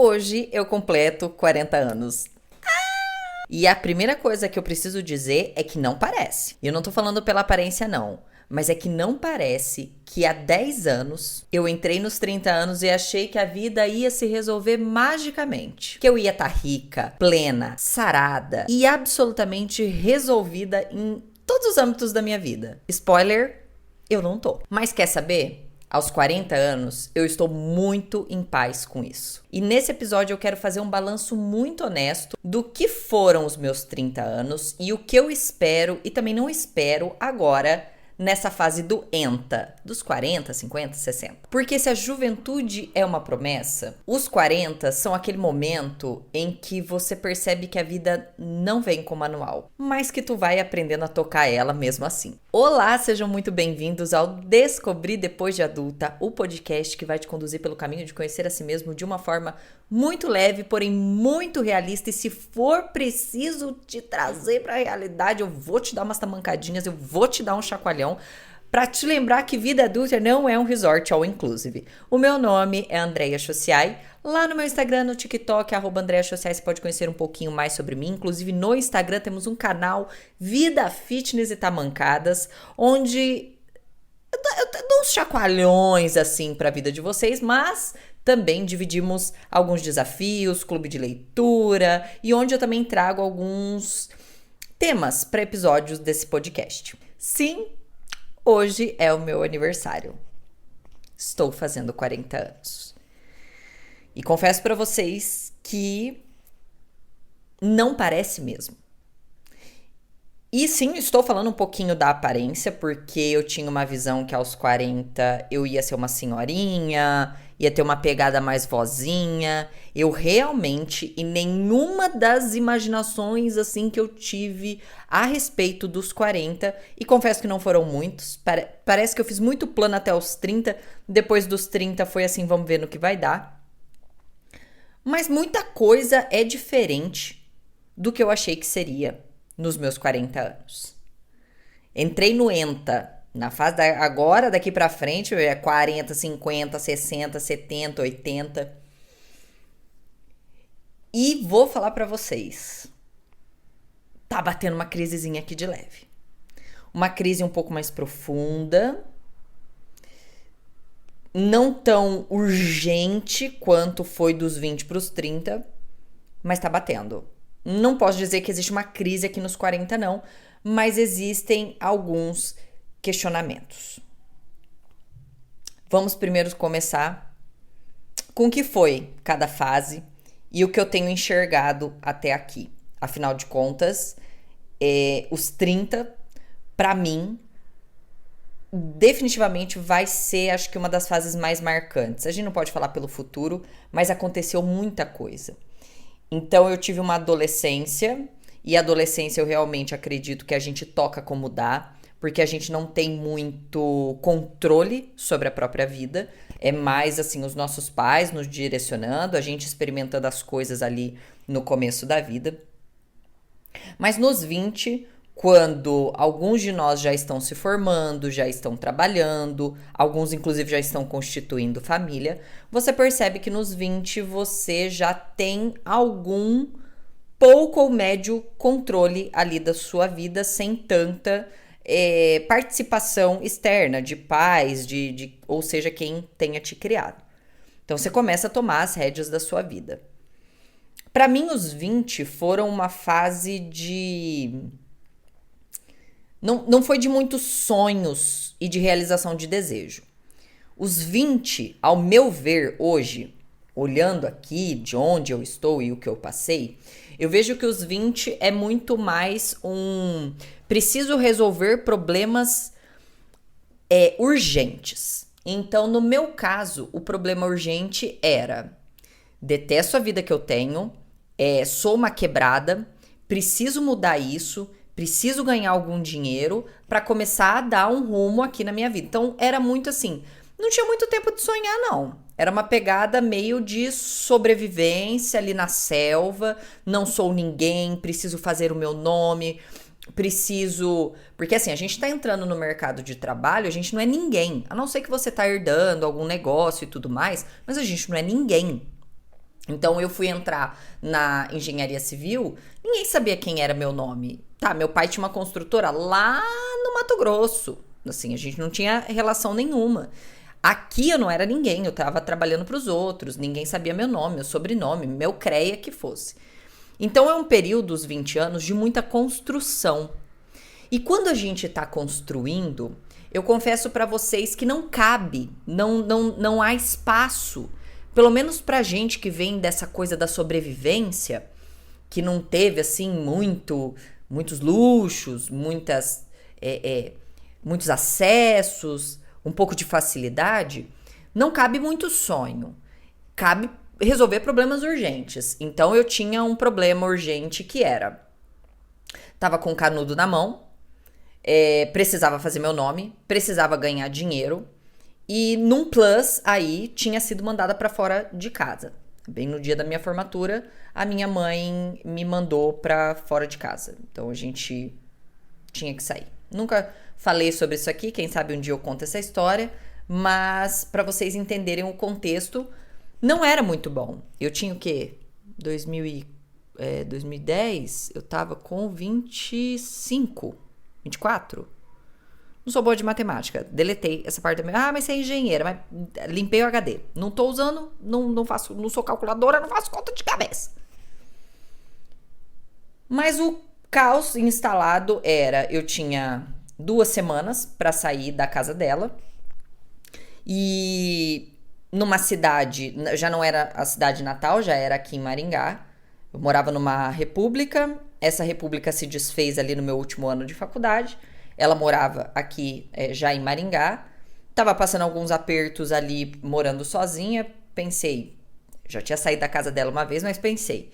Hoje eu completo 40 anos. E a primeira coisa que eu preciso dizer é que não parece. E eu não tô falando pela aparência, não. Mas é que não parece que há 10 anos eu entrei nos 30 anos e achei que a vida ia se resolver magicamente. Que eu ia estar rica, plena, sarada e absolutamente resolvida em todos os âmbitos da minha vida. Spoiler, eu não tô. Mas quer saber? Aos 40 anos, eu estou muito em paz com isso. E nesse episódio eu quero fazer um balanço muito honesto do que foram os meus 30 anos e o que eu espero e também não espero agora nessa fase do ENTA, dos 40, 50, 60. Porque se a juventude é uma promessa, os 40 são aquele momento em que você percebe que a vida não vem com manual, mas que tu vai aprendendo a tocar ela mesmo assim. Olá, sejam muito bem-vindos ao Descobrir Depois de Adulta, o podcast que vai te conduzir pelo caminho de conhecer a si mesmo de uma forma muito leve, porém muito realista, e se for preciso te trazer para a realidade, eu vou te dar umas tamancadinhas, eu vou te dar um chacoalhão para te lembrar que vida adulta não é um resort all inclusive. O meu nome é Andréia Chociai. Lá no meu Instagram, no TikTok, @Andréia Chociai, você pode conhecer um pouquinho mais sobre mim. Inclusive no Instagram temos um canal Vida Fitness e Tamancadas, onde eu dou uns chacoalhões assim para a vida de vocês, mas também dividimos alguns desafios, clube de leitura, e onde eu também trago alguns temas para episódios desse podcast. Sim, hoje é o meu aniversário. Estou fazendo 40 anos. E confesso para vocês que não parece mesmo. E sim, estou falando um pouquinho da aparência, porque eu tinha uma visão que aos 40 eu ia ser uma senhorinha, ia ter uma pegada mais vozinha. Eu realmente, em nenhuma das imaginações assim que eu tive a respeito dos 40, e confesso que não foram muitos, parece que eu fiz muito plano até os 30, depois dos 30 foi assim, vamos ver no que vai dar. Mas muita coisa é diferente do que eu achei que seria nos meus 40 anos. Entrei no ENTA, na fase agora, daqui pra frente, é 40, 50, 60, 70, 80. E vou falar pra vocês, tá batendo uma crisezinha aqui de leve. Uma crise um pouco mais profunda, não tão urgente quanto foi dos 20 pros 30, mas tá batendo. Não posso dizer que existe uma crise aqui nos 40, não, mas existem alguns questionamentos. Vamos primeiro começar com o que foi cada fase e o que eu tenho enxergado até aqui. Afinal de contas, os 30, para mim, definitivamente vai ser, acho que, uma das fases mais marcantes. A gente não pode falar pelo futuro, mas aconteceu muita coisa. Então eu tive uma adolescência, e a adolescência eu realmente acredito que a gente toca como dá, porque a gente não tem muito controle sobre a própria vida, é mais assim os nossos pais nos direcionando, a gente experimentando as coisas ali no começo da vida. Mas nos 20, quando alguns de nós já estão se formando, já estão trabalhando, alguns inclusive já estão constituindo família, você percebe que nos 20 você já tem algum pouco ou médio controle ali da sua vida, sem tanta participação externa de pais, ou seja, quem tenha te criado. Então você começa a tomar as rédeas da sua vida. Para mim, os 20 foram uma fase de... Não foi de muitos sonhos e de realização de desejo. Os 20, ao meu ver, hoje, olhando aqui de onde eu estou e o que eu passei, eu vejo que os 20 é muito mais preciso resolver problemas urgentes. Então, no meu caso, o problema urgente era: detesto a vida que eu tenho, sou uma quebrada, preciso mudar isso, preciso ganhar algum dinheiro para começar a dar um rumo aqui na minha vida. Então, era muito assim, não tinha muito tempo de sonhar, não. Era uma pegada meio de sobrevivência ali na selva, não sou ninguém, preciso fazer o meu nome, preciso... Porque assim, a gente tá entrando no mercado de trabalho, a gente não é ninguém. A não ser que você tá herdando algum negócio e tudo mais, mas a gente não é ninguém. Então eu fui entrar na engenharia civil, ninguém sabia quem era meu nome. Tá, meu pai tinha uma construtora lá no Mato Grosso. Assim, a gente não tinha relação nenhuma. Aqui eu não era ninguém, eu tava trabalhando pros outros, ninguém sabia meu nome, meu sobrenome, meu CREA que fosse. Então é um período, os 20 anos, de muita construção. E quando a gente tá construindo, eu confesso pra vocês que não cabe, não há espaço. Pelo menos pra gente que vem dessa coisa da sobrevivência, que não teve assim muitos luxos, muitos acessos, um pouco de facilidade, não cabe muito sonho. Cabe resolver problemas urgentes. Então eu tinha um problema urgente que era, tava com o canudo na mão, precisava fazer meu nome, precisava ganhar dinheiro. E num plus, aí, tinha sido mandada pra fora de casa. Bem no dia da minha formatura, a minha mãe me mandou pra fora de casa. Então a gente tinha que sair. Nunca falei sobre isso aqui, quem sabe um dia eu conto essa história, mas pra vocês entenderem o contexto, não era muito bom. Eu tinha o quê? 2010, eu tava com 25, 24. Não sou boa de matemática. Deletei essa parte da minha. Ah, mas você é engenheira. Mas limpei o HD. Não tô usando, não faço, não sou calculadora, não faço conta de cabeça. Mas o caos instalado era, eu tinha 2 semanas pra sair da casa dela. E numa cidade, já não era a cidade natal, já era aqui em Maringá. Eu morava numa república. Essa república se desfez ali no meu último ano de faculdade. Ela morava aqui já em Maringá. Tava passando alguns apertos ali, morando sozinha. Pensei, já tinha saído da casa dela uma vez, mas pensei,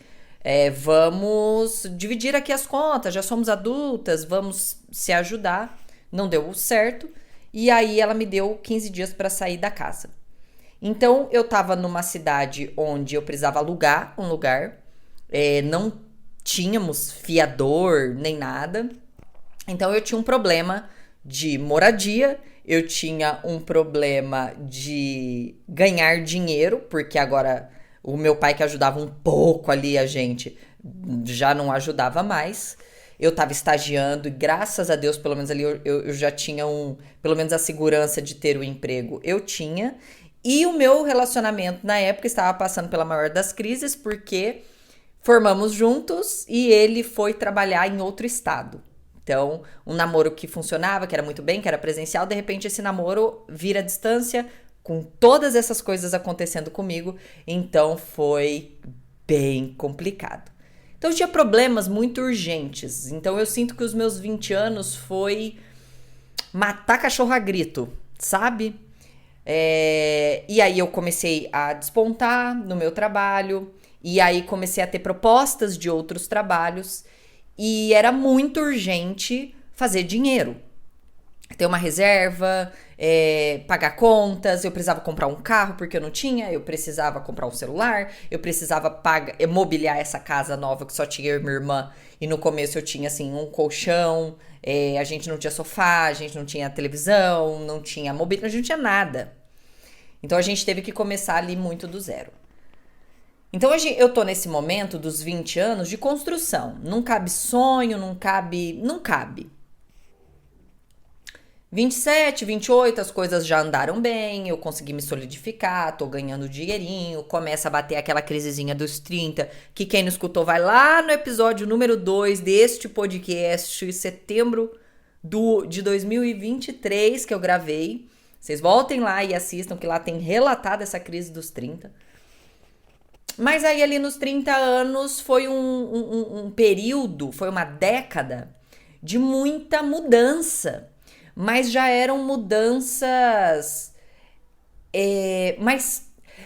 vamos dividir aqui as contas, já somos adultas, vamos se ajudar. Não deu certo. E aí ela me deu 15 dias para sair da casa. Então eu tava numa cidade onde eu precisava alugar um lugar. Não tínhamos fiador nem nada. Então eu tinha um problema de moradia, eu tinha um problema de ganhar dinheiro, porque agora o meu pai que ajudava um pouco ali a gente já não ajudava mais. Eu tava estagiando e graças a Deus, pelo menos ali eu já tinha pelo menos a segurança de ter o emprego, eu tinha. E o meu relacionamento na época estava passando pela maior das crises, porque formamos juntos e ele foi trabalhar em outro estado. Então, um namoro que funcionava, que era muito bem, que era presencial, de repente esse namoro vira à distância, com todas essas coisas acontecendo comigo, então foi bem complicado. Então eu tinha problemas muito urgentes, então eu sinto que os meus 20 anos foi matar cachorro a grito, sabe? E aí eu comecei a despontar no meu trabalho, e aí comecei a ter propostas de outros trabalhos, e era muito urgente fazer dinheiro. Ter uma reserva, pagar contas, eu precisava comprar um carro porque eu não tinha, eu precisava comprar um celular, eu precisava mobiliar essa casa nova que só tinha eu e minha irmã. E no começo eu tinha, assim, um colchão, a gente não tinha sofá, a gente não tinha televisão, não tinha mobília, a gente não tinha nada. Então a gente teve que começar ali muito do zero. Então eu tô nesse momento dos 20 anos de construção. Não cabe sonho, não cabe. 27, 28, as coisas já andaram bem, eu consegui me solidificar, tô ganhando dinheirinho, começa a bater aquela crisezinha dos 30, que quem não escutou vai lá no episódio número 2 deste podcast, setembro de 2023, que eu gravei. Vocês voltem lá e assistam, que lá tem relatado essa crise dos 30. Mas aí ali nos 30 anos foi um período, foi uma década de muita mudança. Mas já eram mudanças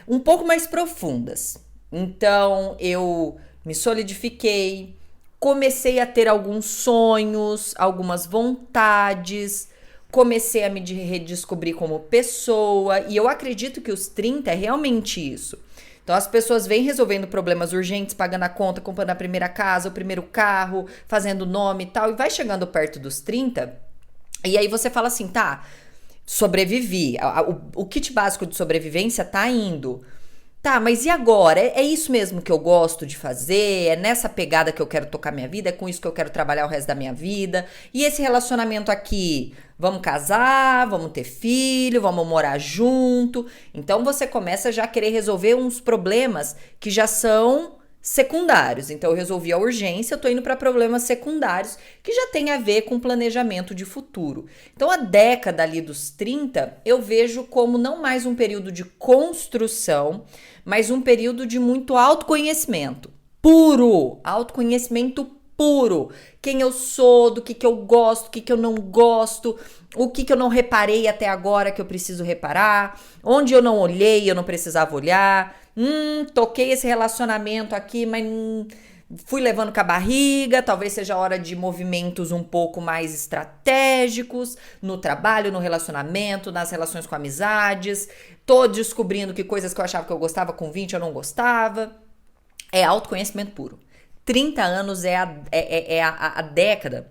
um pouco mais profundas. Então eu me solidifiquei, comecei a ter alguns sonhos, algumas vontades, comecei a me redescobrir como pessoa. E eu acredito que os 30 é realmente isso. Então as pessoas vêm resolvendo problemas urgentes, pagando a conta, comprando a primeira casa, o primeiro carro, fazendo nome e tal, e vai chegando perto dos 30, e aí você fala assim, tá, sobrevivi, o kit básico de sobrevivência tá indo, Tá, mas e agora? É isso mesmo que eu gosto de fazer? É nessa pegada que eu quero tocar minha vida? É com isso que eu quero trabalhar o resto da minha vida? E esse relacionamento aqui? Vamos casar? Vamos ter filho? Vamos morar junto? Então você começa já a querer resolver uns problemas que já são secundários. Então eu resolvi a urgência, eu tô indo para problemas secundários que já tem a ver com planejamento de futuro. Então a década ali dos 30, eu vejo como não mais um período de construção, mas um período de muito autoconhecimento. Puro, autoconhecimento puro. Quem eu sou, do que eu gosto, o que eu não gosto, o que eu não reparei até agora que eu preciso reparar, onde eu não olhei, eu não precisava olhar. Toquei esse relacionamento aqui, mas fui levando com a barriga. Talvez seja a hora de movimentos um pouco mais estratégicos no trabalho, no relacionamento, nas relações com amizades. Tô descobrindo que coisas que eu achava que eu gostava com 20 eu não gostava. É autoconhecimento puro. 30 anos é a década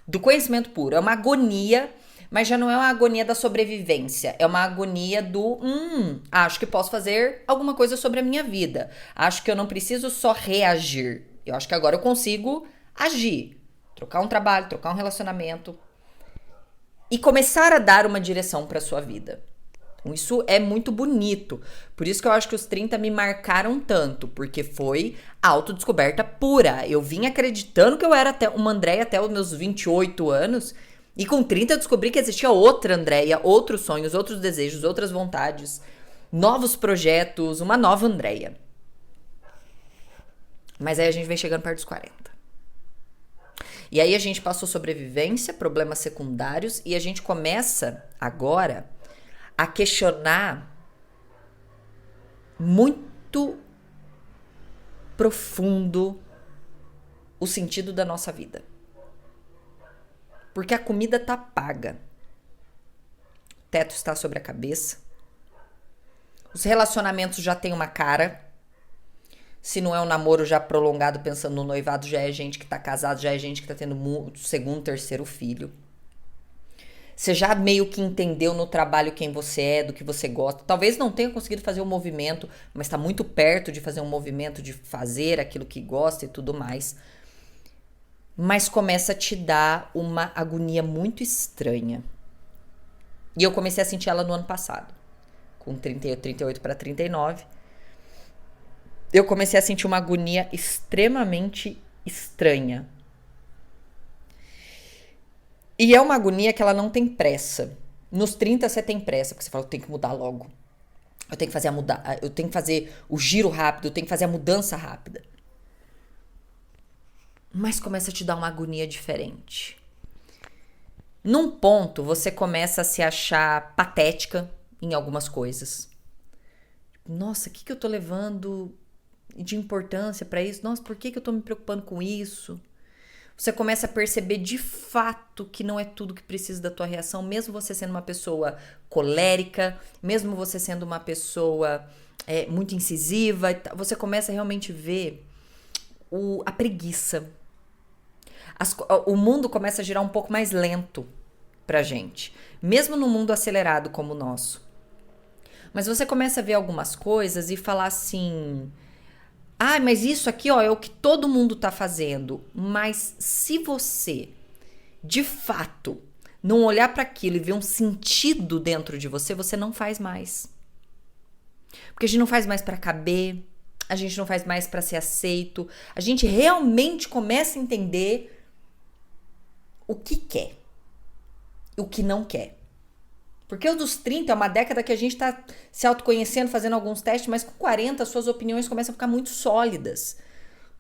do conhecimento puro. É uma agonia, mas já não é uma agonia da sobrevivência. É uma agonia do, acho que posso fazer alguma coisa sobre a minha vida. Acho que eu não preciso só reagir. Eu acho que agora eu consigo agir. Trocar um trabalho, trocar um relacionamento. E começar a dar uma direção para sua vida. Isso é muito bonito. Por isso que eu acho que os 30 me marcaram tanto. Porque foi autodescoberta pura. Eu vim acreditando que eu era uma Andréia até os meus 28 anos. E com 30 eu descobri que existia outra Andréia, outros sonhos, outros desejos, outras vontades, novos projetos, uma nova Andréia. Mas aí a gente vem chegando perto dos 40. E aí a gente passou sobrevivência, problemas secundários, e a gente começa agora a questionar muito profundo o sentido da nossa vida. Porque a comida tá paga. O teto está sobre a cabeça. Os relacionamentos já têm uma cara. Se não é um namoro já prolongado, pensando no noivado, já é gente que tá casado, já é gente que tá tendo segundo, terceiro filho. Você já meio que entendeu no trabalho quem você é, do que você gosta. Talvez não tenha conseguido fazer um movimento, mas tá muito perto de fazer um movimento, de fazer aquilo que gosta e tudo mais. Mas começa a te dar uma agonia muito estranha. E eu comecei a sentir ela no ano passado. Com 38 para 39. Eu comecei a sentir uma agonia extremamente estranha. E é uma agonia que ela não tem pressa. Nos 30 você tem pressa, porque você fala, eu tenho que mudar logo. Eu tenho que fazer o giro rápido, eu tenho que fazer a mudança rápida. Mas começa a te dar uma agonia diferente. Num ponto, você começa a se achar patética em algumas coisas. Nossa, o que eu tô levando de importância pra isso? Nossa, por que eu tô me preocupando com isso? Você começa a perceber de fato que não é tudo que precisa da tua reação, mesmo você sendo uma pessoa colérica, mesmo você sendo uma pessoa muito incisiva, você começa a realmente ver a preguiça. O mundo começa a girar um pouco mais lento pra gente, mesmo no mundo acelerado como o nosso. Mas você começa a ver algumas coisas e falar assim, mas isso aqui é o que todo mundo tá fazendo. Mas se você, de fato, não olhar para aquilo e ver um sentido dentro de você, você não faz mais. Porque a gente não faz mais para caber, a gente não faz mais para ser aceito, a gente realmente começa a entender o que quer, o que não quer. Porque o dos 30 é uma década que a gente tá se autoconhecendo, fazendo alguns testes, mas com 40 suas opiniões começam a ficar muito sólidas.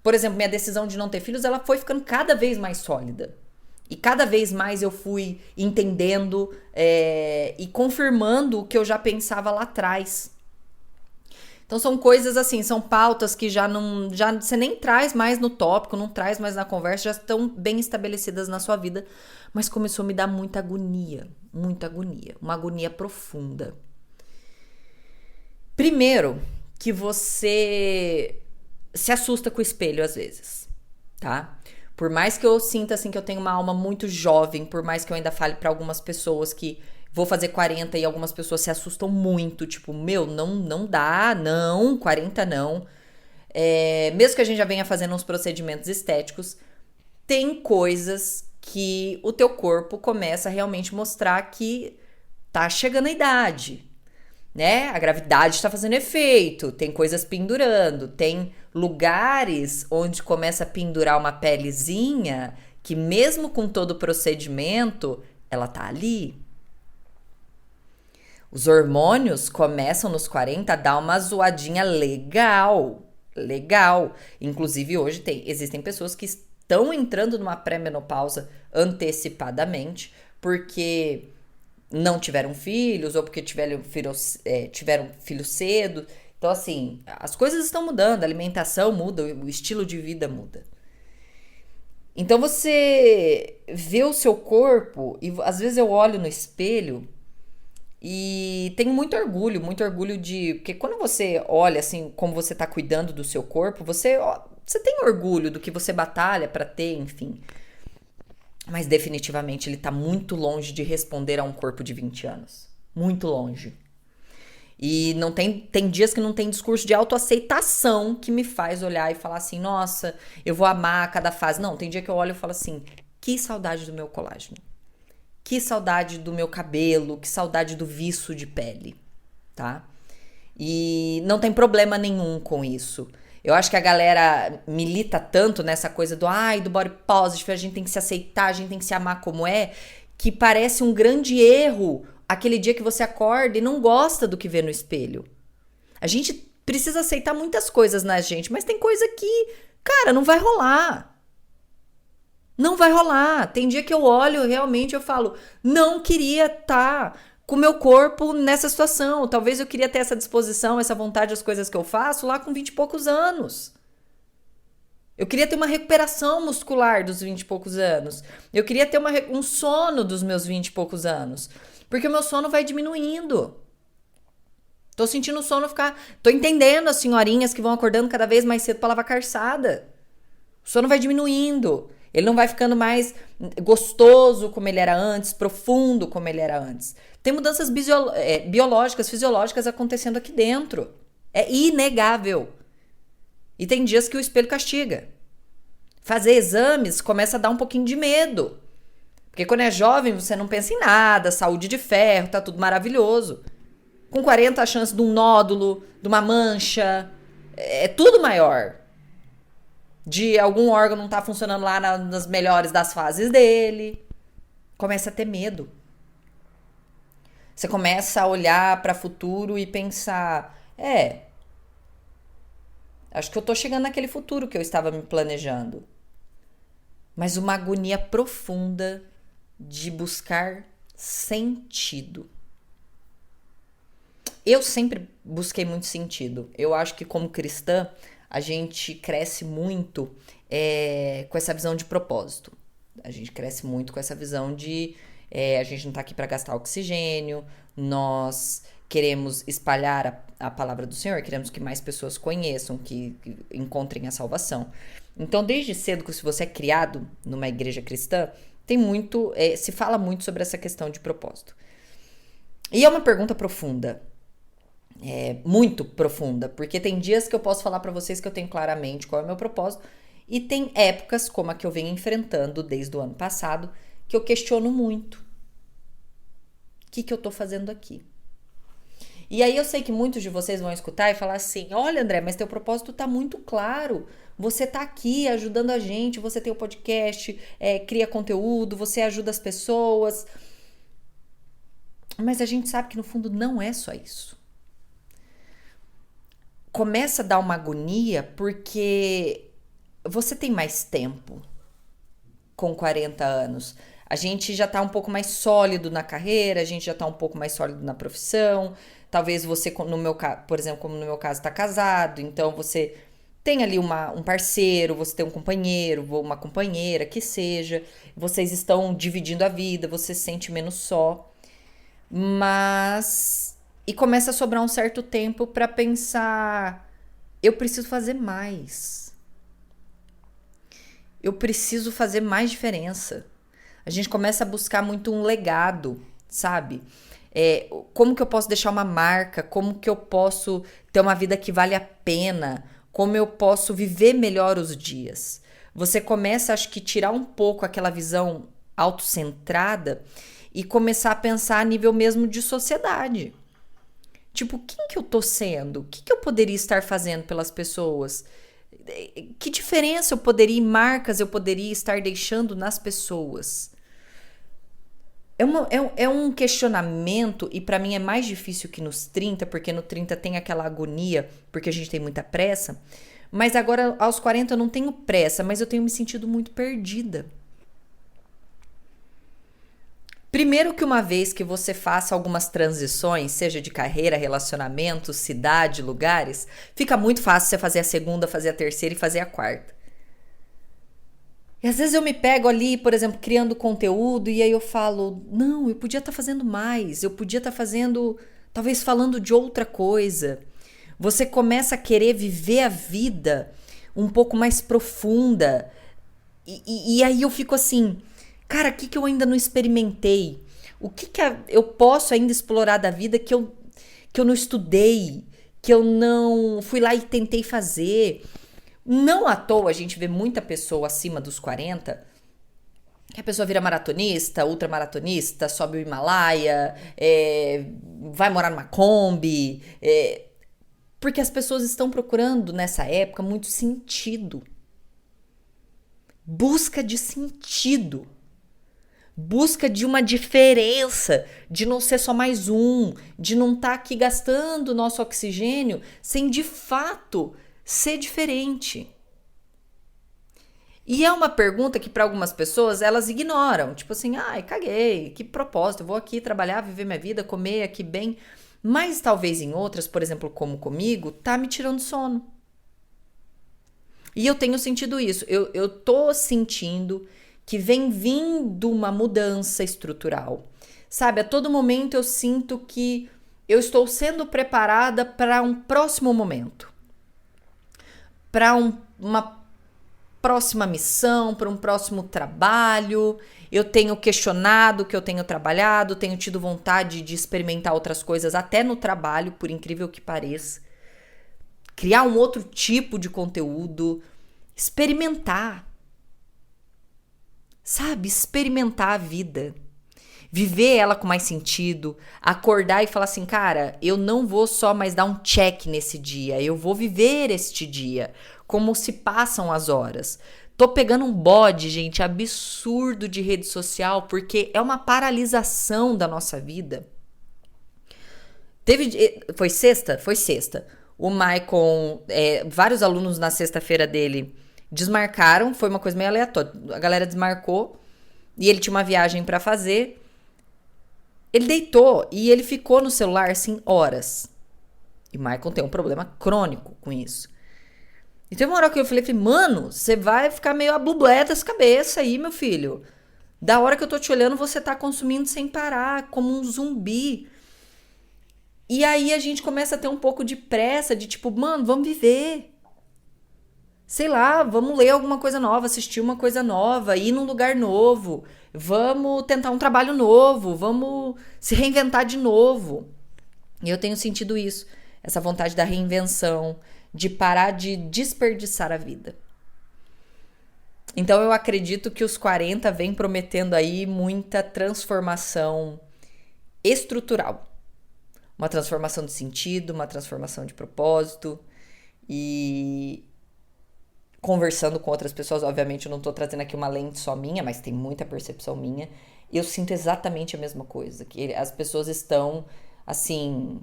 Por exemplo, minha decisão de não ter filhos, ela foi ficando cada vez mais sólida. E cada vez mais eu fui entendendo e confirmando o que eu já pensava lá atrás. Então são coisas assim, são pautas que já você nem traz mais no tópico, não traz mais na conversa, já estão bem estabelecidas na sua vida, mas começou a me dar muita agonia, uma agonia profunda. Primeiro, que você se assusta com o espelho às vezes, tá? Por mais que eu sinta assim que eu tenho uma alma muito jovem, por mais que eu ainda fale para algumas pessoas que vou fazer 40 e algumas pessoas se assustam muito, tipo, meu, não dá, não, 40 não. Mesmo que a gente já venha fazendo uns procedimentos estéticos, tem coisas que o teu corpo começa a realmente mostrar que tá chegando a idade, né? A gravidade está fazendo efeito, tem coisas pendurando, tem lugares onde começa a pendurar uma pelezinha que mesmo com todo o procedimento, ela tá ali. Os hormônios começam nos 40 a dar uma zoadinha legal, legal. Inclusive hoje existem pessoas que estão entrando numa pré-menopausa antecipadamente porque não tiveram filhos ou porque tiveram filhos cedo. Então, assim, as coisas estão mudando, a alimentação muda, o estilo de vida muda. Então, você vê o seu corpo e às vezes eu olho no espelho e tenho muito orgulho de... Porque quando você olha, assim, como você tá cuidando do seu corpo, você tem orgulho do que você batalha pra ter, enfim. Mas definitivamente ele tá muito longe de responder a um corpo de 20 anos. Muito longe. E não tem dias que não tem discurso de autoaceitação que me faz olhar e falar assim, nossa, eu vou amar cada fase. Não, tem dia que eu olho e falo assim, que saudade do meu colágeno. Que saudade do meu cabelo, que saudade do viço de pele, tá? E não tem problema nenhum com isso. Eu acho que a galera milita tanto nessa coisa do body positive, a gente tem que se aceitar, a gente tem que se amar como é, que parece um grande erro aquele dia que você acorda e não gosta do que vê no espelho. A gente precisa aceitar muitas coisas na gente, mas tem coisa que, cara, não vai rolar. Não vai rolar. Tem dia que eu olho realmente eu falo, não queria estar com o meu corpo nessa situação. Talvez eu queria ter essa disposição, essa vontade, as coisas que eu faço lá com 20 e poucos anos. Eu queria ter uma recuperação muscular dos 20 e poucos anos. Eu queria ter um sono dos meus 20 e poucos anos. Porque o meu sono vai diminuindo. Tô sentindo o sono ficar... Tô entendendo as senhorinhas que vão acordando cada vez mais cedo pra lavar calçada. O sono vai diminuindo. Ele não vai ficando mais gostoso como ele era antes, profundo como ele era antes. Tem mudanças biológicas, fisiológicas acontecendo aqui dentro. É inegável. E tem dias que o espelho castiga. Fazer exames começa a dar um pouquinho de medo. Porque quando é jovem, você não pensa em nada, saúde de ferro, tá tudo maravilhoso. Com 40, a chance de um nódulo, de uma mancha, é tudo maior. De algum órgão não tá funcionando lá nas melhores das fases dele. Começa a ter medo. Você começa a olhar para o futuro e pensar, acho que eu tô chegando naquele futuro que eu estava me planejando. Mas uma agonia profunda de buscar sentido. Eu sempre busquei muito sentido. Eu acho que como cristã, a gente cresce muito com essa visão de propósito. A gente cresce muito com essa visão de a gente não tá aqui para gastar oxigênio, nós queremos espalhar a palavra do Senhor, queremos que mais pessoas conheçam, que encontrem a salvação. Então, desde cedo, se você é criado numa igreja cristã, tem muito, se fala muito sobre essa questão de propósito. E é uma pergunta profunda. Muito profunda, porque tem dias que eu posso falar pra vocês que eu tenho claramente qual é o meu propósito, e tem épocas, como a que eu venho enfrentando desde o ano passado, que eu questiono muito. O que eu tô fazendo aqui? E aí eu sei que muitos de vocês vão escutar e falar assim, olha André, mas teu propósito tá muito claro, você tá aqui ajudando a gente, você tem o podcast, cria conteúdo, você ajuda as pessoas, mas a gente sabe que no fundo não é só isso. Começa a dar uma agonia porque você tem mais tempo com 40 anos. A gente já tá um pouco mais sólido na carreira, a gente já tá um pouco mais sólido na profissão. Talvez você, por exemplo, como no meu caso, tá casado, então você tem ali um parceiro, você tem um companheiro, uma companheira, que seja. Vocês estão dividindo a vida, você se sente menos só. E começa a sobrar um certo tempo para pensar, eu preciso fazer mais. Eu preciso fazer mais diferença. A gente começa a buscar muito um legado, sabe? Como que eu posso deixar uma marca? Como que eu posso ter uma vida que vale a pena? Como eu posso viver melhor os dias? Você começa, acho que, tirar um pouco aquela visão autocentrada e começar a pensar a nível mesmo de sociedade. Tipo, quem que eu tô sendo? O que que eu poderia estar fazendo pelas pessoas? Que diferença eu poderia, marcas eu poderia estar deixando nas pessoas? É um questionamento, e pra mim é mais difícil que nos 30, porque no 30 tem aquela agonia, porque a gente tem muita pressa. Mas agora, aos 40, eu não tenho pressa, mas eu tenho me sentido muito perdida. Primeiro que uma vez que você faça algumas transições, seja de carreira, relacionamento, cidade, lugares, fica muito fácil você fazer a segunda, fazer a terceira e fazer a quarta. E às vezes eu me pego ali, por exemplo, criando conteúdo e aí eu falo, não, eu podia estar fazendo mais, eu podia estar fazendo, talvez falando de outra coisa. Você começa a querer viver a vida um pouco mais profunda. E aí eu fico assim, cara, o que que eu ainda não experimentei? O que que eu posso ainda explorar da vida que eu não estudei, que eu não fui lá e tentei fazer? Não à toa a gente vê muita pessoa acima dos 40 que a pessoa vira maratonista, ultramaratonista, sobe o Himalaia, vai morar numa Kombi, porque as pessoas estão procurando nessa época muito sentido. Busca de sentido. Busca de uma diferença, de não ser só mais um, de não estar aqui gastando nosso oxigênio sem de fato ser diferente. E é uma pergunta que para algumas pessoas elas ignoram, tipo assim, ai, caguei, que propósito, eu vou aqui trabalhar, viver minha vida, comer aqui bem. Mas talvez em outras, por exemplo, como comigo, tá me tirando sono. E eu tenho sentido isso. Eu tô sentindo que vem vindo uma mudança estrutural. Sabe, a todo momento eu sinto que eu estou sendo preparada para um próximo momento. Para uma próxima missão, para um próximo trabalho. Eu tenho questionado o que eu tenho trabalhado, tenho tido vontade de experimentar outras coisas até no trabalho, por incrível que pareça. Criar um outro tipo de conteúdo, experimentar. Sabe, experimentar a vida. Viver ela com mais sentido, acordar e falar assim, cara, eu não vou só mais dar um check nesse dia, eu vou viver este dia, como se passam as horas. Tô pegando um bode, gente, absurdo de rede social, porque é uma paralisação da nossa vida. Foi sexta? Foi sexta. O Maicon, vários alunos na sexta-feira dele desmarcaram, foi uma coisa meio aleatória. A galera desmarcou e ele tinha uma viagem pra fazer. Ele deitou e ele ficou no celular, assim, horas. E o Maicon tem um problema crônico com isso. E teve uma hora que eu falei, mano, você vai ficar meio ablublé das cabeças aí, meu filho. Da hora que eu tô te olhando, você tá consumindo sem parar, como um zumbi. E aí a gente começa a ter um pouco de pressa, de tipo, mano, vamos viver. Sei lá, vamos ler alguma coisa nova, assistir uma coisa nova, ir num lugar novo. Vamos tentar um trabalho novo, vamos se reinventar de novo. E eu tenho sentido isso, essa vontade da reinvenção, de parar de desperdiçar a vida. Então eu acredito que os 40 vem prometendo aí muita transformação estrutural. Uma transformação de sentido, uma transformação de propósito. E conversando com outras pessoas, obviamente eu não tô trazendo aqui uma lente só minha, mas tem muita percepção minha. Eu sinto exatamente a mesma coisa, que as pessoas estão, assim,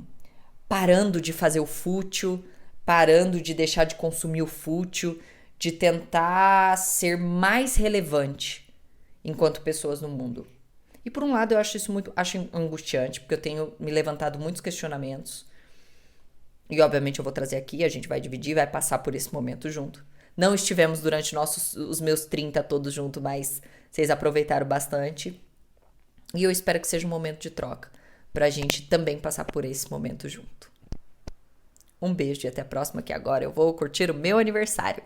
parando de fazer o fútil, parando de deixar de consumir o fútil, de tentar ser mais relevante enquanto pessoas no mundo. E por um lado eu acho isso acho angustiante, porque eu tenho me levantado muitos questionamentos. E obviamente eu vou trazer aqui, a gente vai dividir, vai passar por esse momento junto. Não estivemos durante os meus 30 todos juntos, mas vocês aproveitaram bastante. E eu espero que seja um momento de troca, pra gente também passar por esse momento junto. Um beijo e até a próxima, que agora eu vou curtir o meu aniversário.